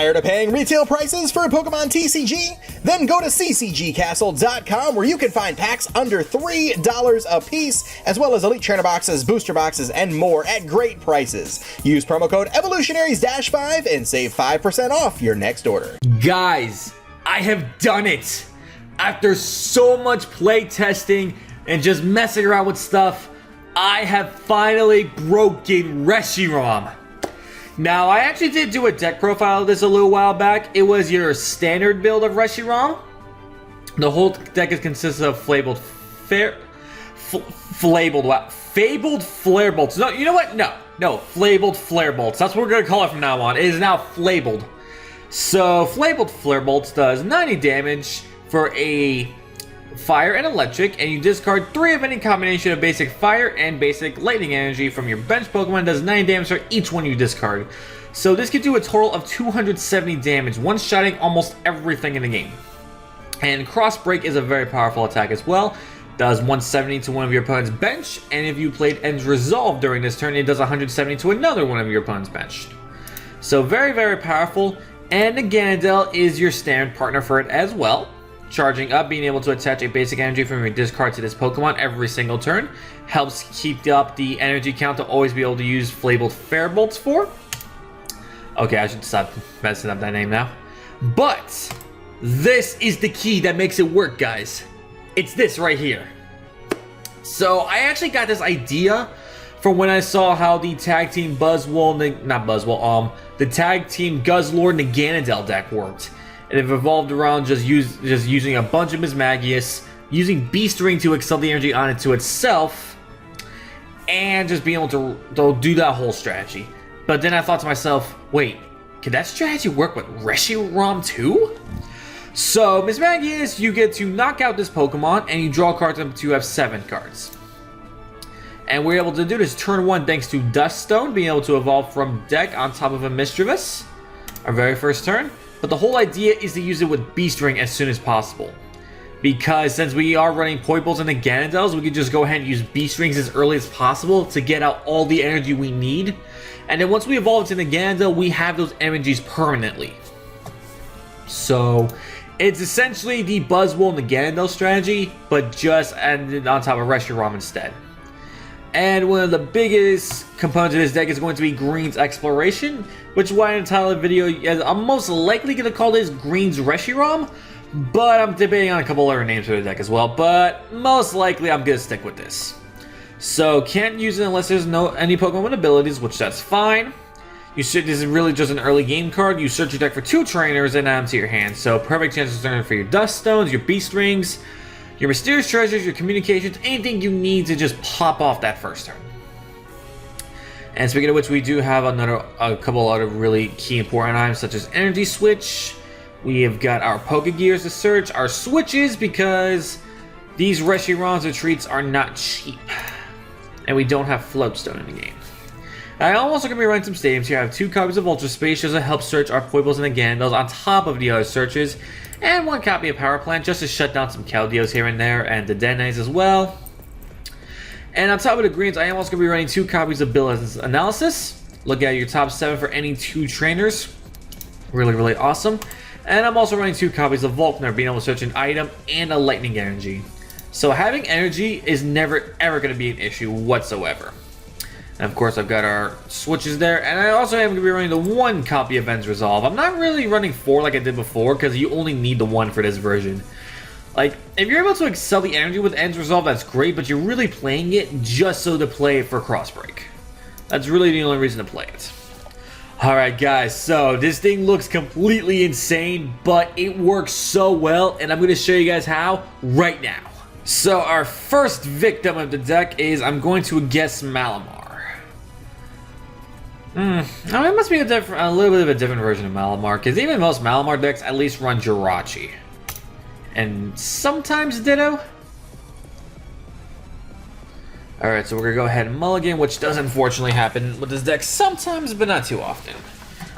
Tired of paying retail prices for a Pokemon TCG? Then go to ccgcastle.com where you can find packs under $3 a piece, as well as elite trainer boxes, booster boxes, and more at great prices. Use promo code Evolutionaries-5 and save 5% off your next order. Guys, I have done it! After so much play testing and just messing around with stuff, I have finally broken Reshirom. Now, I actually did do a deck profile of this a little while back. It was your standard build of Reshiram. The whole deck consists of Fabled Flare Bolts. No, you know what? No, Fabled Flare Bolts. That's what we're gonna call it from now on. It is now Flabled. So, Fabled Flare Bolts does 90 damage for a fire and electric, and you discard 3 of any combination of basic fire and basic lightning energy from your bench Pokemon. Does 9 damage for each one you discard. So this gives you a total of 270 damage, one-shotting almost everything in the game. And Cross Break is a very powerful attack as well. Does 170 to one of your opponent's bench, and if you played End's Resolve during this turn, it does 170 to another one of your opponent's bench. So very, very powerful, and the Ganondel is your standard partner for it as well. Charging up, being able to attach a basic energy from your discard to this Pokemon every single turn helps keep up the energy count to always be able to use Fabled Flare Bolts for. Okay, I should stop messing up that name now. But this is the key that makes it work, guys. It's this right here. So I actually got this idea from when I saw how the tag team the tag team Guzzlord and the Ganondel deck worked. And it revolved around just using a bunch of Mismagius, using Beast Ring to excel the energy on it to itself, and just being able to do that whole strategy. But then I thought to myself, wait, could that strategy work with Reshiram too? So, Mismagius, you get to knock out this Pokemon, and you draw cards up to have 7 cards. And we're able to do this turn 1 thanks to Dust Stone, being able to evolve from deck on top of a Mischievous, our very first turn. But the whole idea is to use it with Beast Ring as soon as possible. Because since we are running Poibles and the Ganondels, we can just go ahead and use Beast Rings as early as possible to get out all the energy we need. And then once we evolve to the Ganondel, we have those energies permanently. So it's essentially the Buzzwole and the Ganondel strategy, but just added on top of Reshiram instead. And one of the biggest components of this deck is going to be Green's Exploration, which is why in the title of the video, I'm most likely going to call this Green's Reshiram, but I'm debating on a couple other names for the deck as well, but most likely I'm going to stick with this. So, can't use it unless there's any Pokemon with abilities, which that's fine. This is really just an early game card. You search your deck for 2 trainers and add them to your hand, so perfect chances to turn for your Dust Stones, your Beast Rings, your Mysterious Treasures, your Communications, anything you need to just pop off that first turn. And speaking of which, we do have a couple other really key important items, such as Energy Switch. We have got our Pokegears to search, our Switches, because these Reshiram's retreats are not cheap. And we don't have Floatstone in the game. I'm also going to be running some stadiums here. I have 2 copies of Ultra Space just to help search our Poibles and the Ganondels on top of the other searches. And 1 copy of Power Plant just to shut down some Caldeos here and there, and the Denays as well. And on top of the greens, I am also going to be running 2 copies of Build Analysis. Look at your top 7 for any 2 trainers. Really, really awesome. And I'm also running 2 copies of Volkner, being able to search an item and a Lightning Energy. So having energy is never, ever going to be an issue whatsoever. And of course, I've got our switches there. And I also am going to be running the 1 copy of End's Resolve. I'm not really running 4 like I did before, because you only need the 1 for this version. Like, if you're able to excel the energy with End's Resolve, that's great, but you're really playing it just so to play it for Cross Break. That's really the only reason to play it. Alright guys, so this thing looks completely insane, but it works so well, and I'm going to show you guys how right now. So our first victim of the deck is, I'm going to guess, Malamar. It must be a little bit of a different version of Malamar, because even most Malamar decks at least run Jirachi. And sometimes Ditto. Alright, so we're going to go ahead and mulligan, which does unfortunately happen with this deck sometimes, but not too often.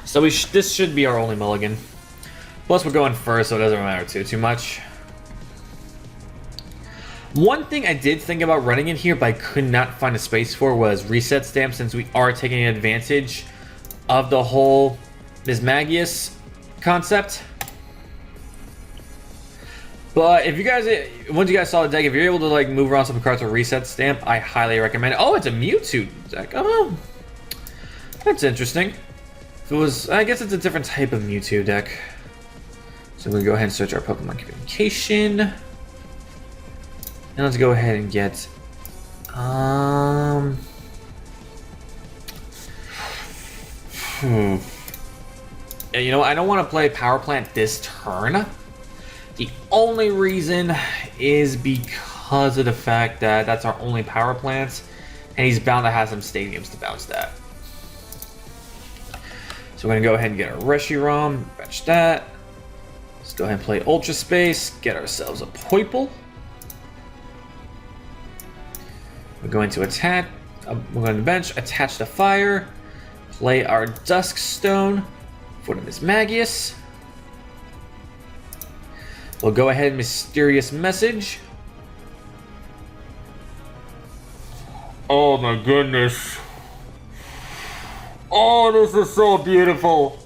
So this should be our only mulligan. Plus we're going first, so it doesn't matter too much. One thing I did think about running in here, but I could not find a space for, was Reset Stamp, since we are taking advantage of the whole Mismagius concept. But if you guys, once you guys saw the deck, if you're able to like move around some cards with reset stamp, I highly recommend it. Oh, it's a Mewtwo deck. Oh, that's interesting. If it was, I guess it's a different type of Mewtwo deck. So we're gonna go ahead and search our Pokemon communication. And let's go ahead and get, Yeah, you know, I don't want to play Power Plant this turn. The only reason is because of the fact that that's our only Power Plant, and he's bound to have some stadiums to bounce that. So we're going to go ahead and get our Reshirom, fetch that. Let's go ahead and play Ultra Space, get ourselves a Poiple. We're going to attack, we're going to bench, attach the fire, play our Dusk Stone for the Mismagius. We'll go ahead and Mysterious Message. Oh my goodness. Oh, this is so beautiful.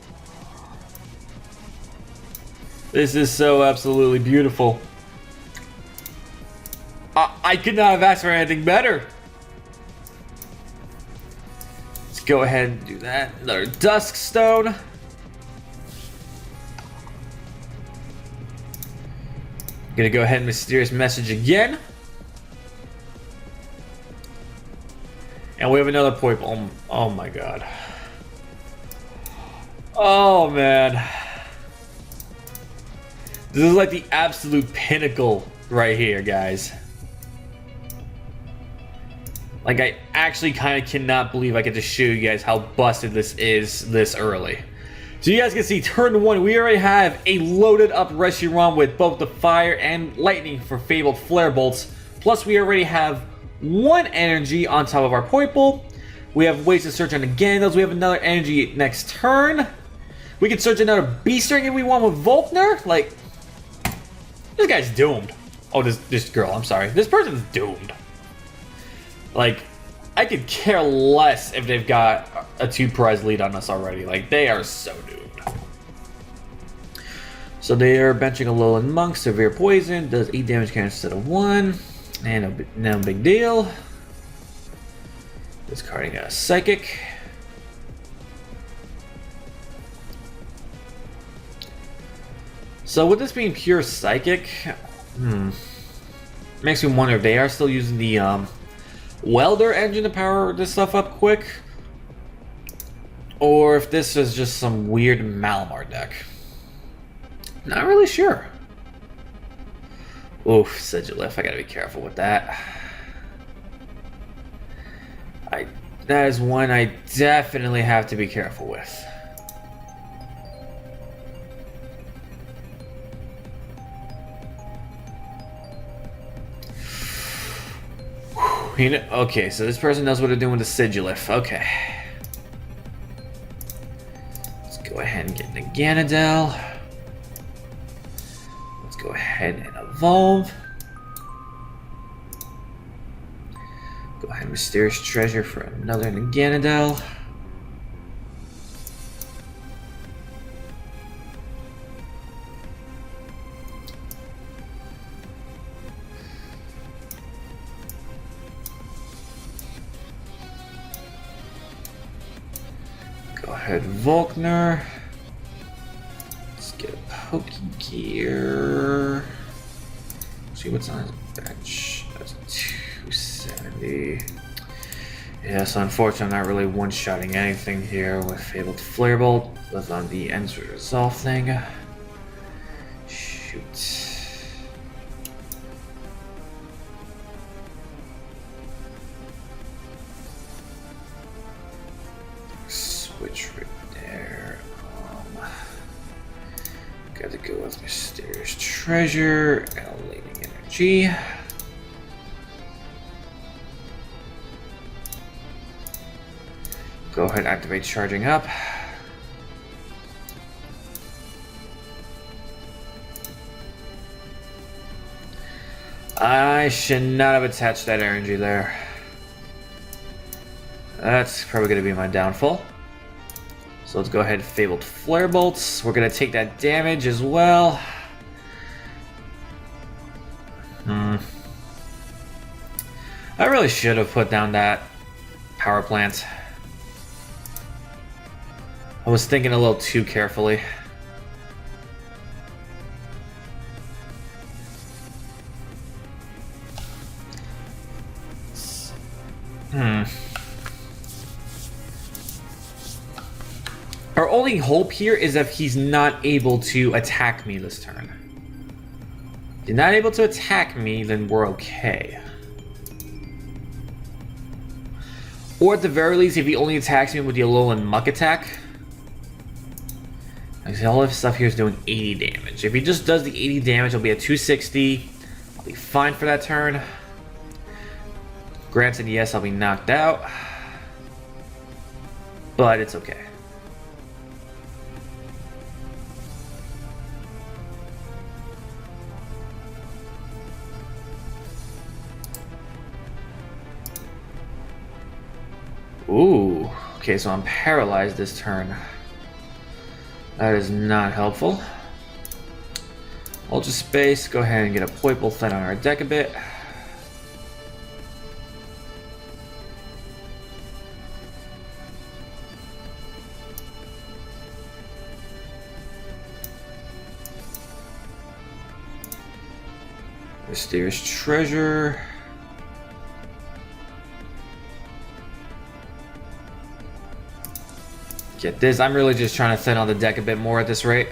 This is so absolutely beautiful. I could not have asked for anything better. Let's go ahead and do that. Another Dusk Stone. Gonna go ahead and Mysterious Message again. And we have another Poiple. Oh my god. Oh man. This is like the absolute pinnacle right here, guys. Like, I actually kind of cannot believe I get to show you guys how busted this is this early. So you guys can see, turn 1, we already have a loaded up Reshiram with both the fire and lightning for Fabled Flare Bolts. Plus we already have 1 energy on top of our Poiple. We have ways to search on the Gyarados. We have another energy next turn. We can search another Beast Ring if we want with Volkner. Like, this guy's doomed. Oh, this girl, I'm sorry. This person's doomed. Like, I could care less if they've got a 2-prize lead on us already. Like, they are so doomed. So they are benching a Lowland Monk, Severe Poison, does 8 damage counter instead of 1. And no big deal. Discarding a Psychic. So with this being pure Psychic, makes me wonder if they are still using the Welder engine to power this stuff up quick, or if this is just some weird Malamar deck. Not really sure. Oof, Sigilif, I gotta be careful with that. That is one I definitely have to be careful with. You know, okay, so this person knows what they're doing with the Sigilif. Okay. Let's go ahead and get the Ganondorf. Let's go ahead and evolve. Go ahead and Mysterious Treasure for another Ganondorf. Go ahead, Volkner. Let's get a Pokegear. See what's on his bench. That's 270. Yeah, so unfortunately I'm not really one-shotting anything here with Fabled Flare Bolt. That's on the Ends Resolve thing. Shoot. Switch right there. Got to go with Mysterious Treasure and a Lightning Energy. Go ahead and activate Charging Up. I should not have attached that energy there. That's probably going to be my downfall. So let's go ahead and Fabled Flare Bolts. We're gonna take that damage as well. I really should have put down that power plant. I was thinking a little too carefully. Our only hope here is if he's not able to attack me this turn. If he's not able to attack me, then we're okay. Or at the very least, if he only attacks me with the Alolan Muck attack. Like, all this stuff here is doing 80 damage. If he just does the 80 damage, I'll be at 260. I'll be fine for that turn. Granted, yes, I'll be knocked out. But it's okay. Ooh, okay, so I'm paralyzed this turn. That is not helpful. Ultra Space, go ahead and get a Poiple Thin on our deck a bit. Mysterious Treasure. Get this, I'm really just trying to thin out the deck a bit more at this rate.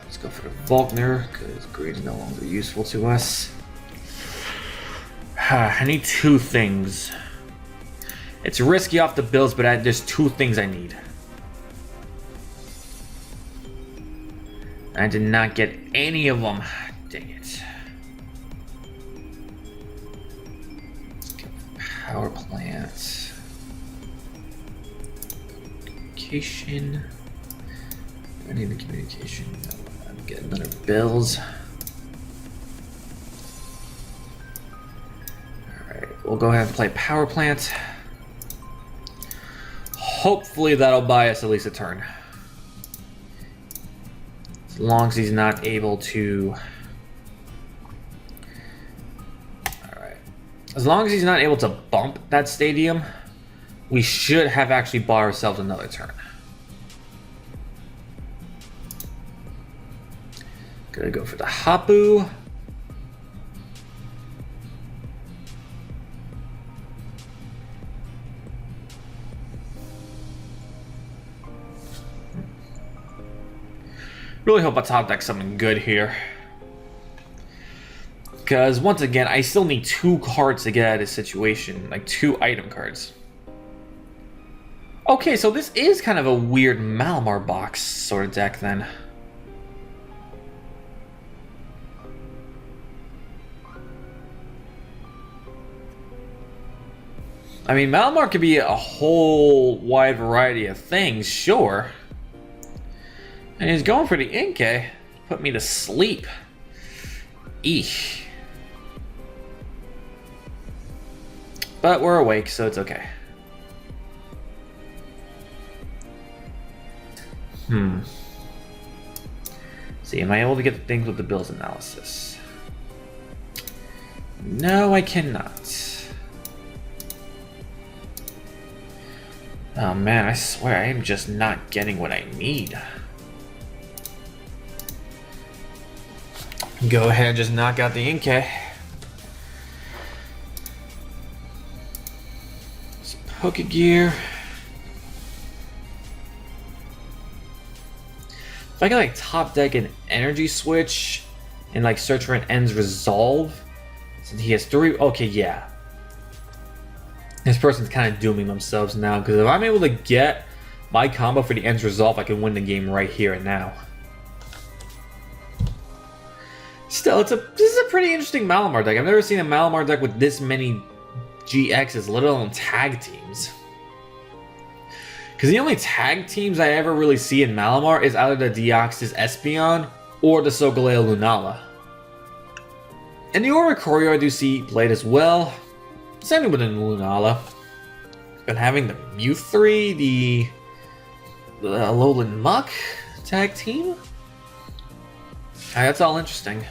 Let's go for the Volkner, because green's no longer useful to us. I need two things. It's risky off the bills, but there's two things I need. I did not get any of them. Dang it. Power plant. Communication. I need the communication. I'm getting another bills. Alright, we'll go ahead and play power plant. Hopefully that'll buy us at least a turn. As long as he's not able to... Alright. As long as he's not able to bump that stadium, we should have actually bought ourselves another turn. Gonna go for the Hapu. Really hope I top deck something good here. Because, once again, I still need 2 cards to get out of this situation. Like, 2 item cards. Okay, so this is kind of a weird Malamar box sort of deck, then. I mean, Malamar could be a whole wide variety of things, sure. And he's going for the Inkay. Put me to sleep. Eesh. But we're awake, so it's okay. See, am I able to get the things with the bills analysis? No, I cannot. Oh man, I swear I am just not getting what I need. Go ahead and just knock out the Inkay. Some Pokegear. If I can like top deck an Energy Switch and like search for an Ends Resolve, since he has 3. Okay, yeah. This person's kind of dooming themselves now, because if I'm able to get my combo for the Ends Resolve, I can win the game right here and now. Still, this is a pretty interesting Malamar deck. I've never seen a Malamar deck with this many GXs, let alone tag teams. Because the only tag teams I ever really see in Malamar is either the Deoxys Espeon or the Solgaleo Lunala. And the Oricorio I do see played as well. Same thing with the Lunala. Been having the Mew 3, the Alolan Muck tag team. That's all interesting.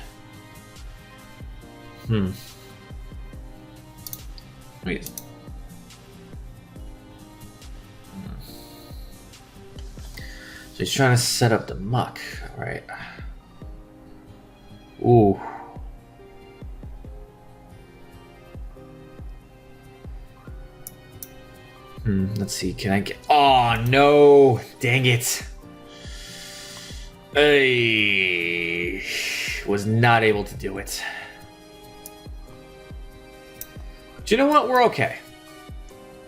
Wait. So he's trying to set up the Muck. Alright. Ooh. Let's see, can I get... Oh, no! Dang it! I was not able to do it. But you know what? We're okay.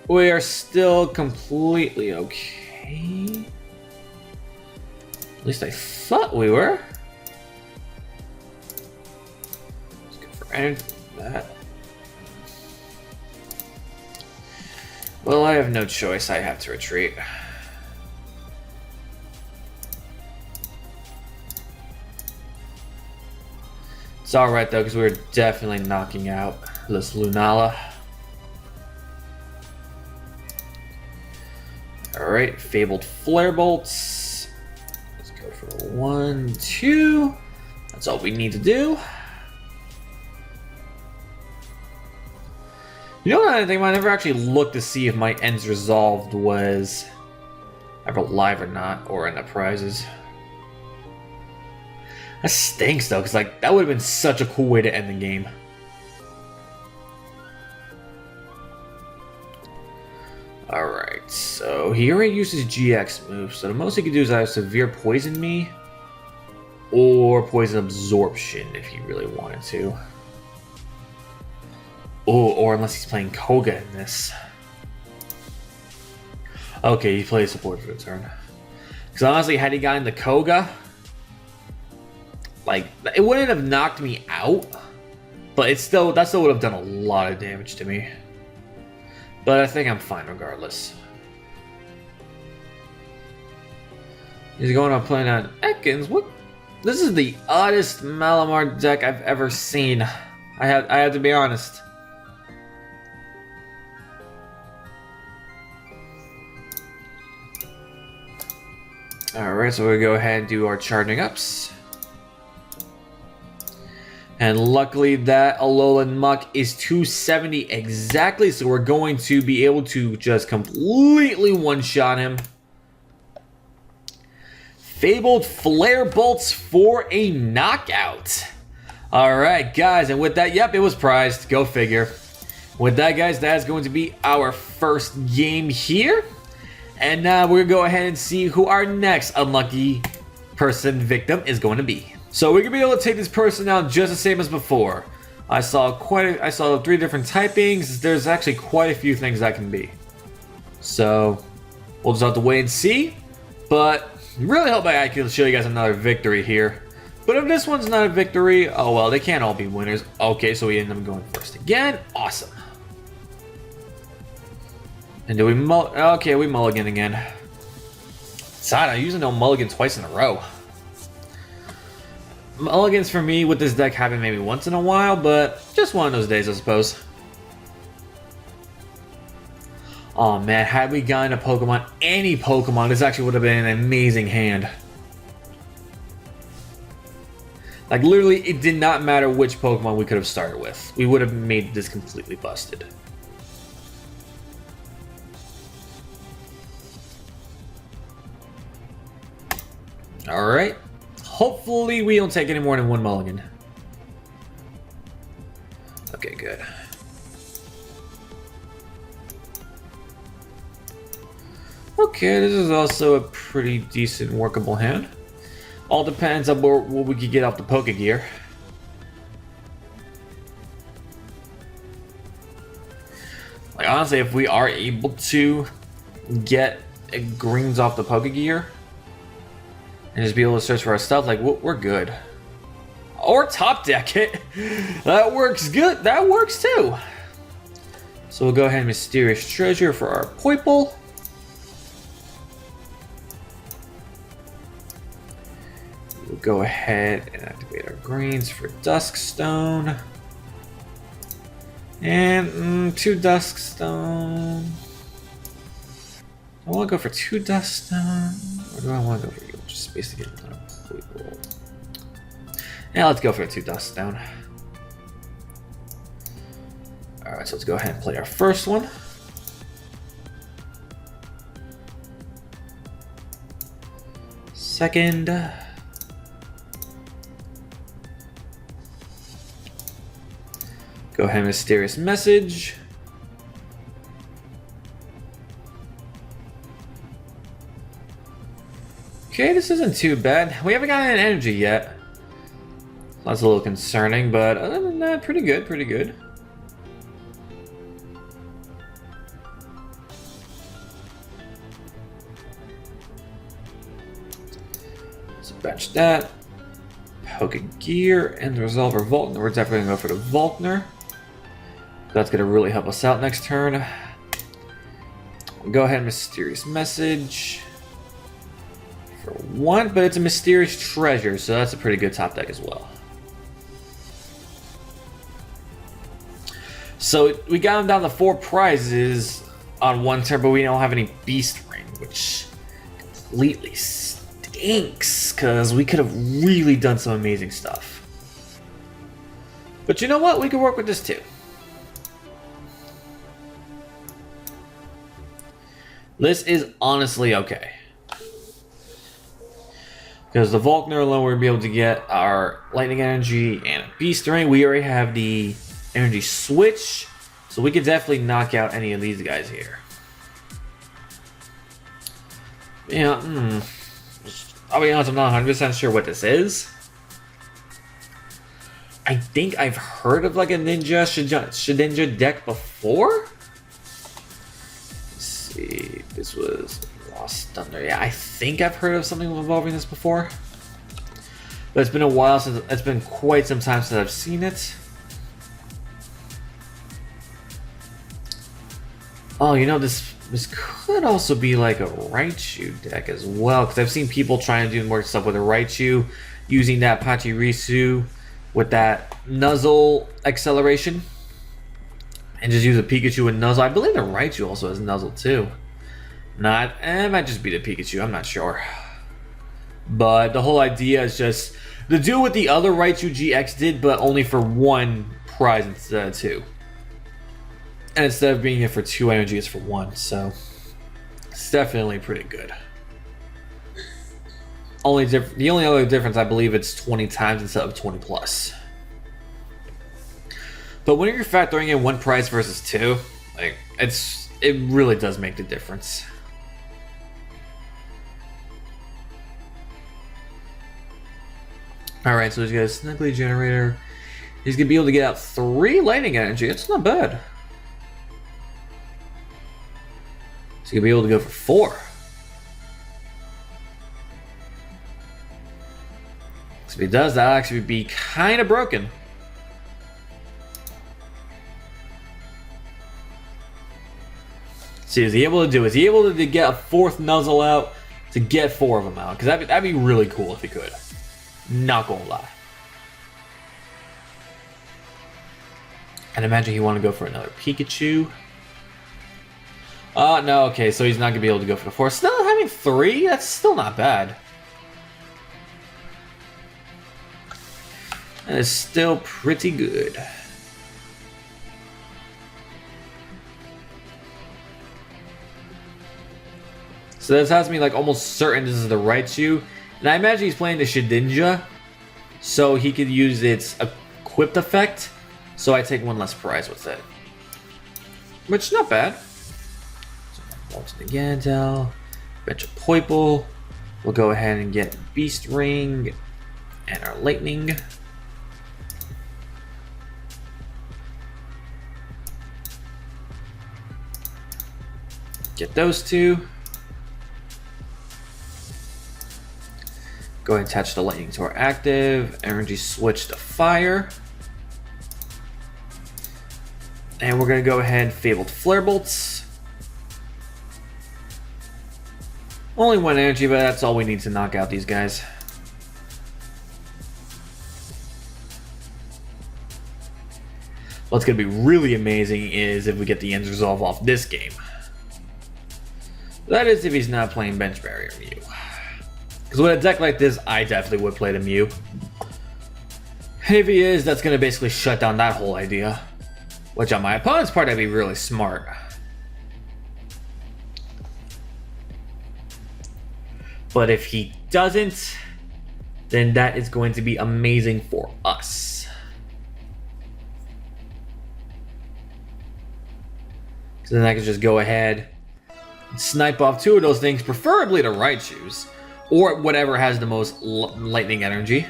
We are still completely okay. At least I thought we were. Let's go for that. Well, I have no choice. I have to retreat. It's alright though, because we were definitely knocking out this Lunala. Alright, Fabled Flare Bolts. Let's go for 1, 2. That's all we need to do. You know what I think? I never actually looked to see if my ends resolved was ever live or not, or in the prizes. That stinks though, because like that would have been such a cool way to end the game. Alright, so he already uses GX moves, so the most he could do is either Severe Poison me or Poison Absorption if he really wanted to. Oh, or unless he's playing Koga in this. Okay, he plays support for the turn. Because honestly, had he gotten the Koga, like, it wouldn't have knocked me out, but that still would have done a lot of damage to me. But I think I'm fine regardless. He's going on playing on Ekans. What? This is the oddest Malamar deck I've ever seen. I have to be honest. Alright, so we'll go ahead and do our charging ups. And luckily that Alolan Muck is 270 exactly, so we're going to be able to just completely one-shot him. Fabled Flare Bolts for a knockout. Alright, guys, and with that, yep, it was prized. Go figure. With that, guys, that is going to be our first game here. And now we're going to go ahead and see who our next unlucky person victim is going to be. So we're going to be able to take this person out just the same as before. I saw 3 different typings. There's actually quite a few things that can be. So we'll just have to wait and see. But really hope I can show you guys another victory here. But if this one's not a victory, oh well, they can't all be winners. Okay, so we end up going first again. Awesome. And do we okay, we mulligan again. Sad, I usually don't mulligan twice in a row. Mulligans for me with this deck happen maybe once in a while, but just one of those days, I suppose. Oh man, had we gotten a Pokemon, any Pokemon, this actually would have been an amazing hand. Like literally, it did not matter which Pokemon we could have started with. We would have made this completely busted. Alright. Hopefully we don't take any more than one mulligan. Okay, good. Okay, this is also a pretty decent workable hand. All depends on what we could get off the Pokegear. Like honestly, if we are able to get greens off the Pokegear and just be able to search for our stuff, like we're good. Or top deck it. That works good. That works too. So we'll go ahead and Mysterious Treasure for our Poiple. We'll go ahead and activate our greens for Duskstone. And 2 Duskstone. I want to go for 2 Duskstone, or do I want to go for you? Just basically get another complete roll. Yeah, let's go for a 2 Duskstone. Alright, so let's go ahead and play our first one. Second. Go ahead, mysterious message. Okay, this isn't too bad. We haven't gotten an energy yet. That's a little concerning, but other than that, pretty good, pretty good. Let's bench that. Pokegear and the Resolver Voltner. We're definitely going to go for the Voltner. That's going to really help us out next turn. Go ahead, mysterious message. For 1, but it's a mysterious treasure, so that's a pretty good top deck as well. So we got him down to 4 prizes on 1 turn, but we don't have any Beast Ring, which completely stinks, because we could have really done some amazing stuff. But you know what? We can work with this too. This is honestly okay. Because the Volkner alone, we're going to be able to get our Lightning Energy and a Beast Ring. We already have the Energy Switch, so we could definitely knock out any of these guys here. Yeah, I'll be honest, I'm not 100% sure what this is. I think I've heard of like a Shedinja deck before. Let's see, this was Lost Thunder. Yeah, I think I've heard of something involving this before. But it's been a while since, it's been quite some time since I've seen it. Oh, you know, this could also be like a Raichu deck as well, because I've seen people trying to do more stuff with a Raichu, using that Pachirisu with that Nuzzle acceleration, and just use a Pikachu and Nuzzle. I believe the Raichu also has Nuzzle too. It might just be the Pikachu, I'm not sure. But the whole idea is just to do what the other Raichu GX did, but only for 1 prize instead of 2. And instead of being here for 2 energy, it's for 1, so it's definitely pretty good. The only other difference, I believe it's 20 times instead of 20 plus. But when you're factoring in 1 prize versus 2, like it really does make the difference. Alright, so he's got a Snuggly Generator. He's gonna be able to get out 3 lightning energy. It's not bad. He's gonna be able to go for 4. So if he does, that'll actually be kind of broken. See, is he able to do? Is he able to get a 4th Nuzzle out to get 4 of them out? Because that'd be really cool if he could. Not gonna lie. And imagine he want to go for another Pikachu. No, okay, so he's not gonna be able to go for the 4. Still having 3? That's still not bad. That is still pretty good. So this has me like almost certain this is the Raichu. And I imagine he's playing the Shedinja, so he could use its equipped effect, so I take 1 less prize with it. Which is not bad. So the Gantel, bench a Poiple. We'll go ahead and get Beast Ring and our Lightning. Get those 2. Go ahead and attach the Lightning to our active. Energy Switch to Fire. And we're going to go ahead and Fabled Flare Bolts. Only 1 energy, but that's all we need to knock out these guys. What's going to be really amazing is if we get the Ends Resolve off this game. That is if he's not playing Bench Barrier Mew. Because with a deck like this, I definitely would play the Mew. And if he is, that's going to basically shut down that whole idea. Which on my opponent's part, that'd be really smart. But if he doesn't, then that is going to be amazing for us. So then I can just go ahead and snipe off 2 of those things, preferably the Raichus, or whatever has the most lightning energy.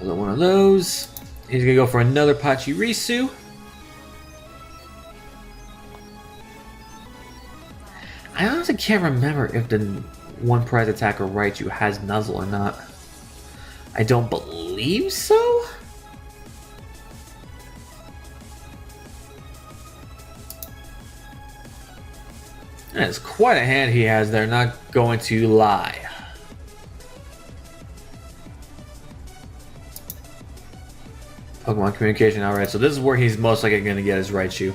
Another one of those. He's gonna go for another Pachirisu. I honestly can't remember if the one prize attacker Raichu has Nuzzle or not. I don't believe so. That is quite a hand he has there, not going to lie. Pokemon communication, alright, so this is where he's most likely going to get his Raichu.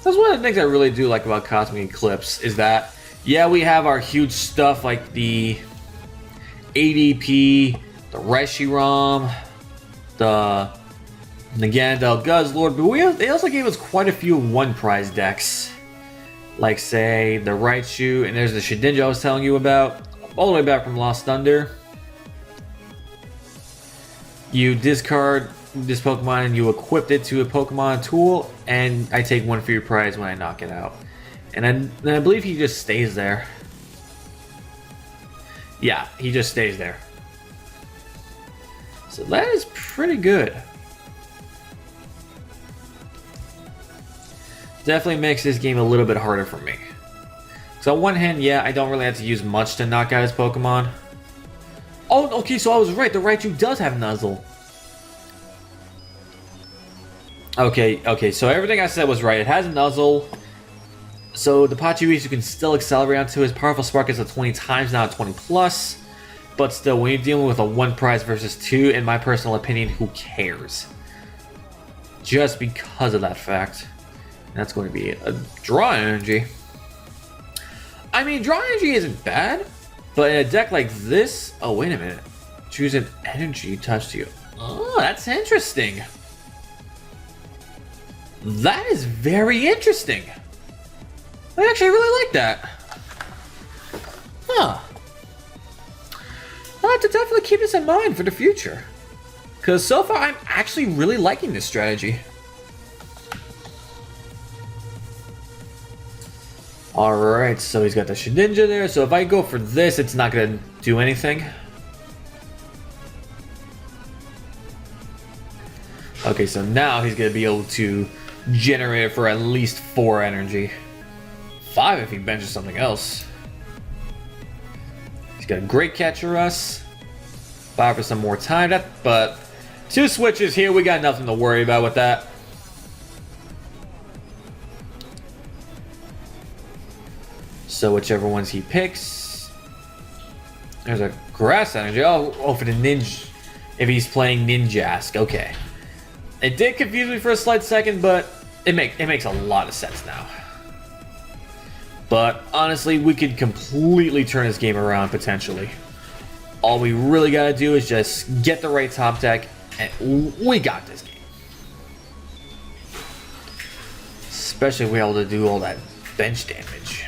That's one of the things I really do like about Cosmic Eclipse, is that, yeah, we have our huge stuff like the ADP, the Reshirom, the Ganondorf Guzzlord, but they also gave us quite a few one prize decks. Like, say, the Raichu, and there's the Shedinja I was telling you about, all the way back from Lost Thunder. You discard this Pokemon and you equip it to a Pokemon tool, and I take 1 for your prize when I knock it out. And I believe he just stays there. Yeah, he just stays there. So that is pretty good. Definitely makes this game a little bit harder for me. So on one hand, yeah, I don't really have to use much to knock out his Pokemon. Oh, okay, so I was right. The Raichu does have Nuzzle. Okay, so everything I said was right. It has a Nuzzle. So the Pachirisu can still accelerate onto his powerful spark is at 20 times, now at 20 plus. But still, when you're dealing with a 1 prize versus 2, in my personal opinion, who cares? Just because of that fact. That's going to be a draw energy. I mean, draw energy isn't bad, but in a deck like this... Oh, wait a minute. Choose an energy touch to you. Oh, that's interesting. That is very interesting. I actually really like that. Huh. I'll have to definitely keep this in mind for the future. Because so far, I'm actually really liking this strategy. Alright, so he's got the Shedinja there, so if I go for this, it's not going to do anything. Okay, so now he's going to be able to generate it for at least 4 energy. 5 if he benches something else. He's got a great Catcher Us. 5 for some more time, but 2 switches here, we got nothing to worry about with that. So whichever ones he picks. There's a Grass Energy. Oh, for the Ninja. If he's playing Ninjask. Okay. It did confuse me for a slight second, but it makes a lot of sense now. But honestly, we could completely turn this game around potentially. All we really gotta do is just get the right top deck, and we got this game. Especially if we're able to do all that bench damage.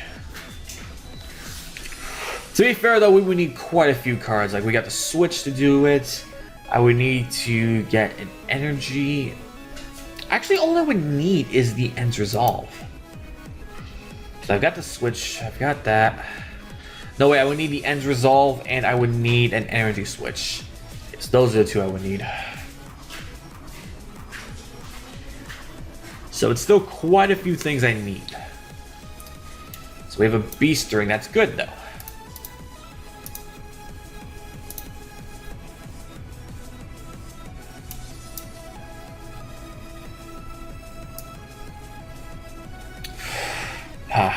To be fair though, we would need quite a few cards. Like we got the Switch to do it. I would need to get an energy. Actually, all I would need is the Ends Resolve. So I've got the Switch, I've got that. No way, I would need the Ends Resolve and I would need an energy switch. Yes, those are the 2 I would need. So it's still quite a few things I need. So we have a Beast Ring, that's good though.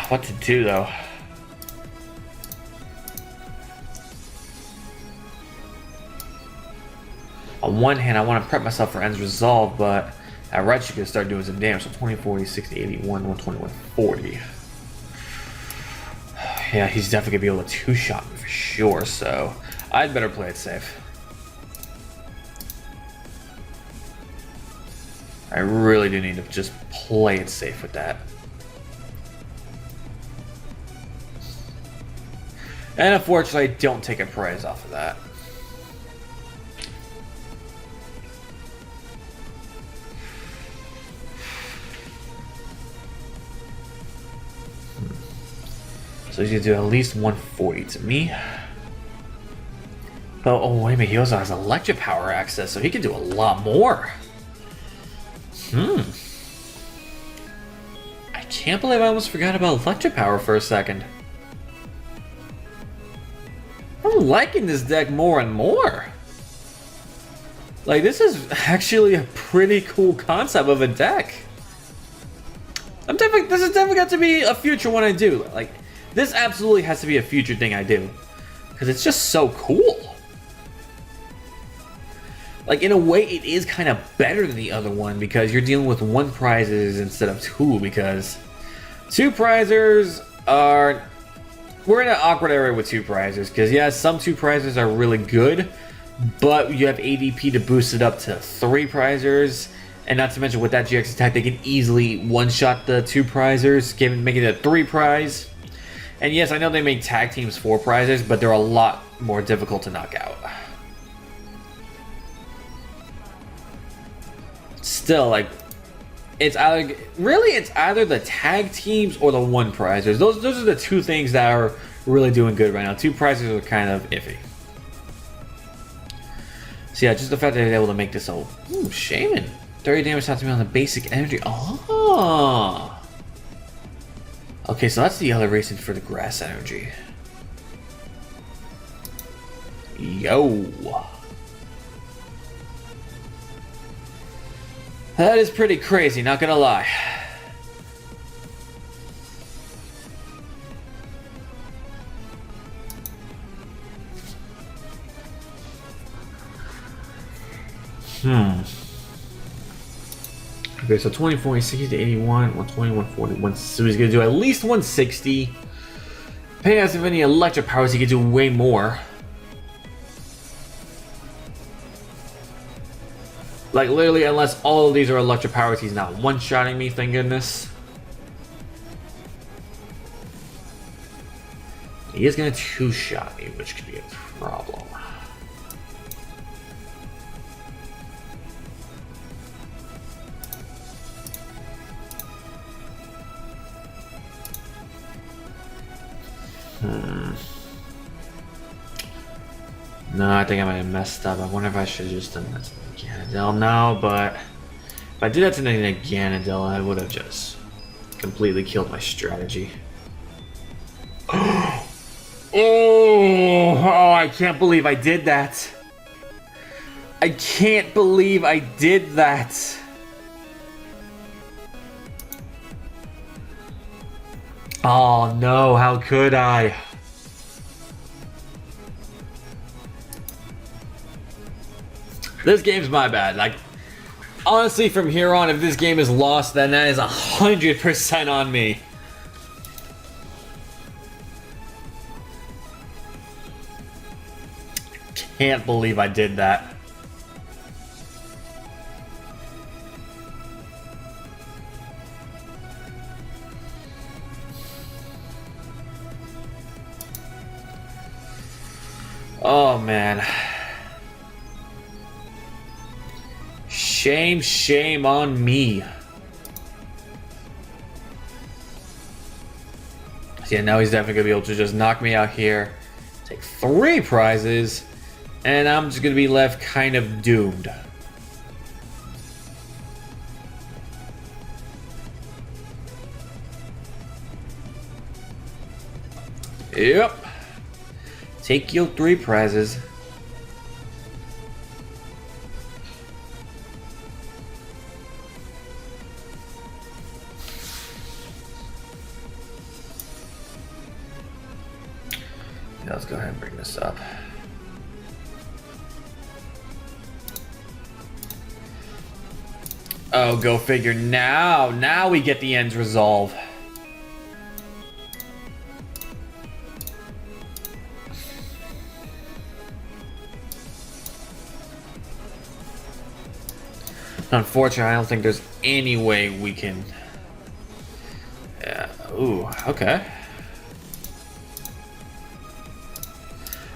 What to do though? On one hand, I want to prep myself for End's Resolve, but that right should start doing some damage. So 20, 40, 60, 81, 120, 140. Yeah, he's definitely going to be able to two-shot me for sure, so I'd better play it safe. I really do need to just play it safe with that. And unfortunately, I don't take a prize off of that. So he's gonna do at least 140 to me. Oh, wait a minute, he also has electric power access, so he can do a lot more. I can't believe I almost forgot about electric power for a second. I'm liking this deck more and more. Like, this is actually a pretty cool concept of a deck. This is definitely got to be a future one I do. Like, this absolutely has to be a future thing I do. Because it's just so cool. Like, in a way, it is kind of better than the other one because you're dealing with 1 prizes instead of 2, because 2 prizers are... We're in an awkward area with 2 prizers because, yeah, some 2 prizers are really good, but you have ADP to boost it up to 3 prizers, and not to mention with that GX attack, they can easily one-shot the 2 prizers, making it a 3 prize. And yes, I know they make tag teams 4 prizers, but they're a lot more difficult to knock out. Still, like, it's either the tag teams or the 1 prizers. Those are the 2 things that are really doing good right now. 2 prizers are kind of iffy. So yeah, just the fact that they're able to make this so Shaman. 30 damage shot to me on the basic energy. Oh. Okay, so that's the other reason for the grass energy. Yo. That is pretty crazy, not gonna lie. Okay, so 20, 40, 60 to 81, 120, 140, so he's gonna do at least 160. Depending on if any electric powers, he could do way more. Like, literally, unless all of these are electric powers, he's not one-shotting me, thank goodness. He is gonna two-shot me, which could be a problem. No, I think I might have messed up. I wonder if I should have just done that to Ganondorf now, but if I did that to Ganondorf, I would have just completely killed my strategy. Oh, I can't believe I did that. I can't believe I did that. Oh no, how could I? This game's my bad. Like, honestly, from here on, if this game is lost, then that is 100% on me. Can't believe I did that. Oh man. Shame, shame on me. So yeah, now he's definitely gonna be able to just knock me out here, take 3 prizes, and I'm just gonna be left kind of doomed. Yep. Take your 3 prizes. Let's go ahead and bring this up. Oh, go figure. Now we get the end's resolve. Unfortunately, I don't think there's any way we can... Yeah. Ooh, okay.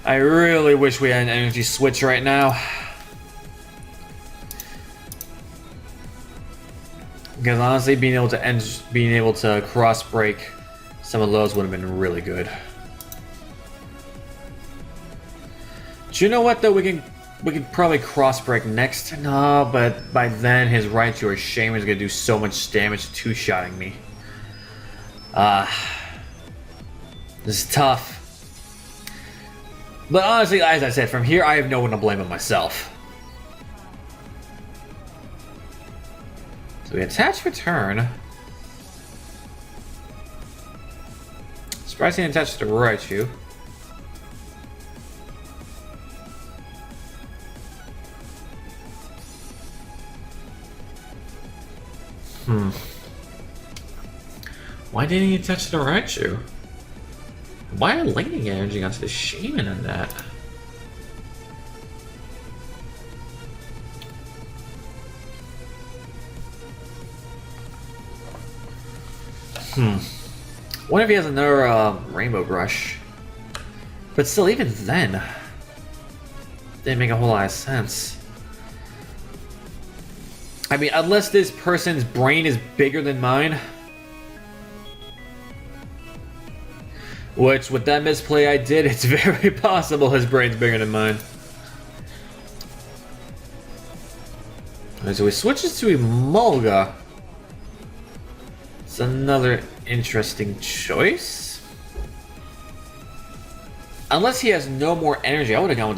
I really wish we had an energy switch right now. Because honestly, being able to cross break some of those would have been really good. Do you know what though? We can probably cross break next. No, but by then his Raichu or Shaman is gonna do so much damage two-shotting me. This is tough. But honestly, as I said, from here I have no one to blame but myself. So we attach return. Surprisingly attached to Raichu. Why didn't he attach to the Raichu? Why lightning energy onto the Shaman in that? What if he has another Rainbow Brush? But still, even then, didn't make a whole lot of sense. I mean, unless this person's brain is bigger than mine. Which, with that misplay I did, it's very possible his brain's bigger than mine. Alright, so he switches to Emolga. It's another interesting choice. Unless he has no more energy, I would have gone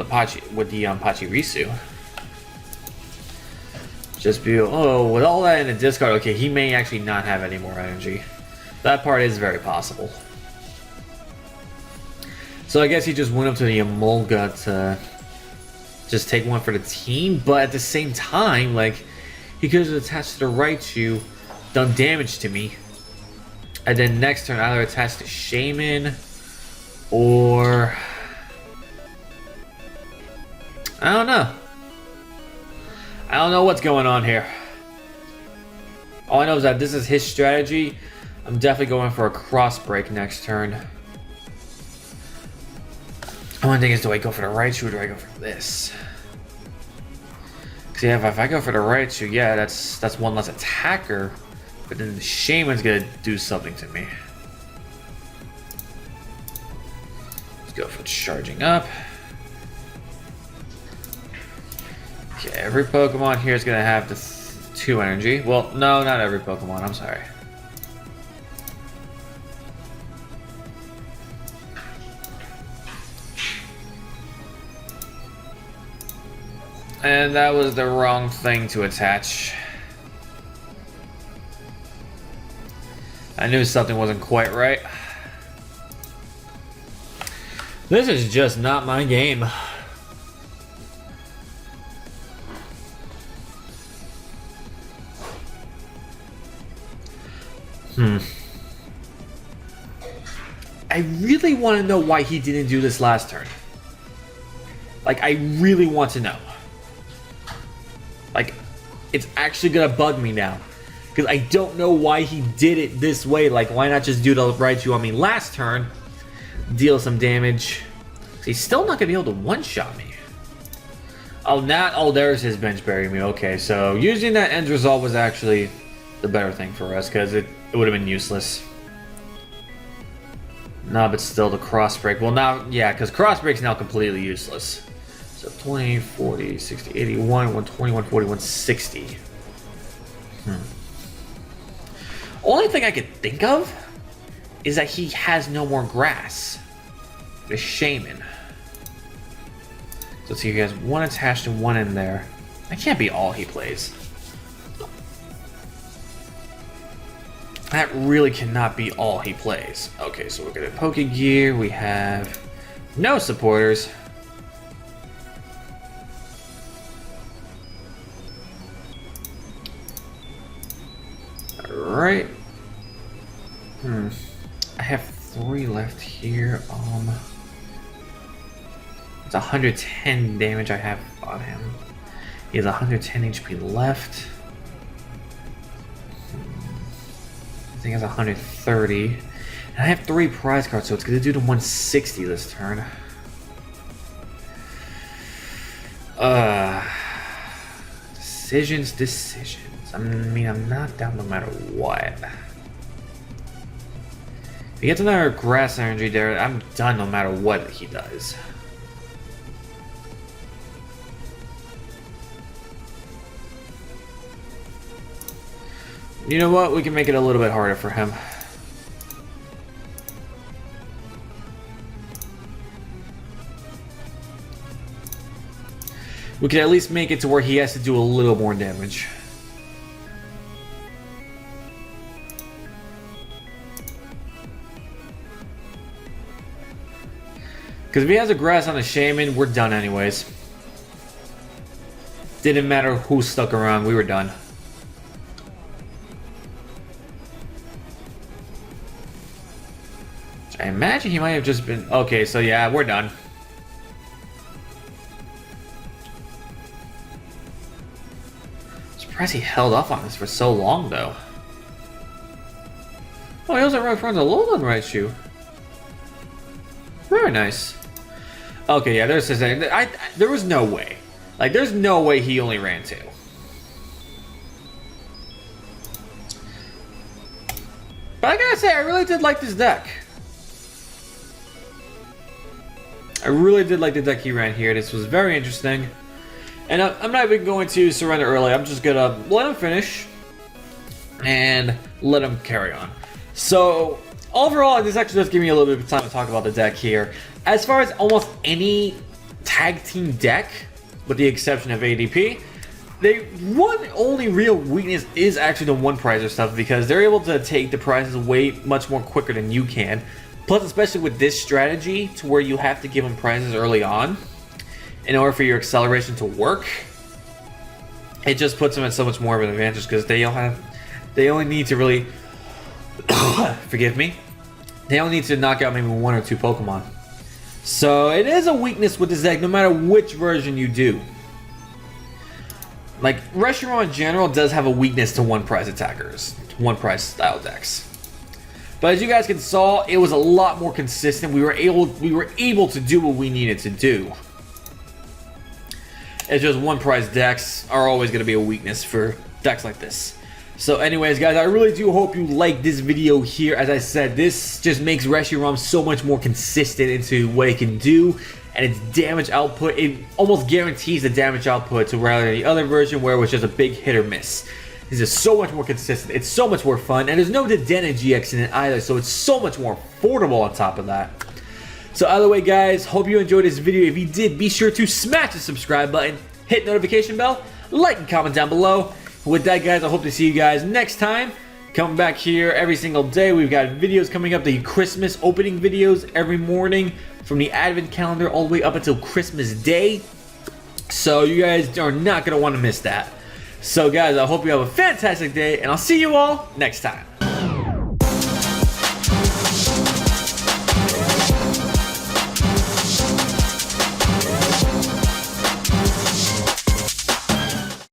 with the Pachirisu. Just be, oh, with all that in the discard, okay, he may actually not have any more energy. That part is very possible. So I guess he just went up to the Emolga to just take one for the team, but at the same time, like, he could have attached to the Raichu, done damage to me, and then next turn either attach to Shaman, or... I don't know. I don't know what's going on here. All I know is that this is his strategy. I'm definitely going for a cross break next turn. The only thing is, do I go for the Raichu or do I go for this? Because yeah, if I go for the Raichu, yeah, that's one less attacker. But then the Shaman's gonna do something to me. Let's go for charging up. Okay, every Pokemon here is gonna have the 2 energy. Well, no, not every Pokemon, I'm sorry. And that was the wrong thing to attach. I knew something wasn't quite right. This is just not my game. I really want to know why he didn't do this last turn. Like, I really want to know. Like, it's actually gonna bug me now. Because I don't know why he did it this way. Like, why not just do the Raichu on me last turn? Deal some damage. He's still not gonna be able to one-shot me. Oh, there's his bench burying me. Okay, so using that end resolve was actually the better thing for us. Because it would have been useless. No, but still the cross break. Well, now, yeah, because cross break's now completely useless. So 20, 40, 60, 81, 120, 140, 160. Only thing I could think of is that he has no more grass. The Shaman. So let's see, he has 1 attached and 1 in there. That can't be all he plays. That really cannot be all he plays. Okay, so we're gonna Pokegear. We have no supporters. Alright. I have 3 left here. It's 110 damage I have on him. He has 110 HP left. I think he has 130. And I have 3 prize cards, so it's going to do to 160 this turn. Decisions. I mean, I'm not down no matter what. If he gets another grass energy there, I'm done no matter what he does. You know what? We can make it a little bit harder for him. We can at least make it to where he has to do a little more damage. Because if he has a grass on a shaman, we're done anyways. Didn't matter who stuck around, we were done. I imagine he might have just been... Okay, so yeah, we're done. Surprised he held off on this for so long, though. Oh, he also runs a Lowland right shoe. Very nice. Okay, yeah, there's his... there was no way. Like, there's no way he only ran 2. But I gotta say, I really did like this deck. I really did like the deck he ran here. This was very interesting. And I'm not even going to surrender early. I'm just gonna let him finish and let him carry on. So overall, this actually does give me a little bit of time to talk about the deck here. As far as almost any tag team deck, with the exception of ADP, one only real weakness is actually the one prizer stuff, because they're able to take the prizes way much more quicker than you can. Plus, especially with this strategy, to where you have to give them prizes early on in order for your acceleration to work, it just puts them at so much more of an advantage, because they only need to really forgive me, they only need to knock out maybe 1 or 2 Pokemon. So it is a weakness with this deck no matter which version you do. Like, Reshirom in general does have a weakness to one prize attackers, one prize style decks. But as you guys can saw, it was a lot more consistent. We were able to do what we needed to do. It's just one prize decks are always going to be a weakness for decks like this. So anyways, guys, I really do hope you like this video here. As I said, this just makes Reshiram so much more consistent into what it can do and its damage output. It almost guarantees the damage output to rather than the other version where it was just a big hit or miss. This is so much more consistent. It's so much more fun, and there's no Dedenne GX in it either, so it's so much more affordable on top of that. So either way, guys, hope you enjoyed this video. If you did, be sure to smash the subscribe button, hit notification bell, like and comment down below. With that, guys, I hope to see you guys next time. Coming back here every single day. We've got videos coming up, the Christmas opening videos every morning from the Advent calendar all the way up until Christmas Day. So you guys are not going to want to miss that. So guys, I hope you have a fantastic day, and I'll see you all next time.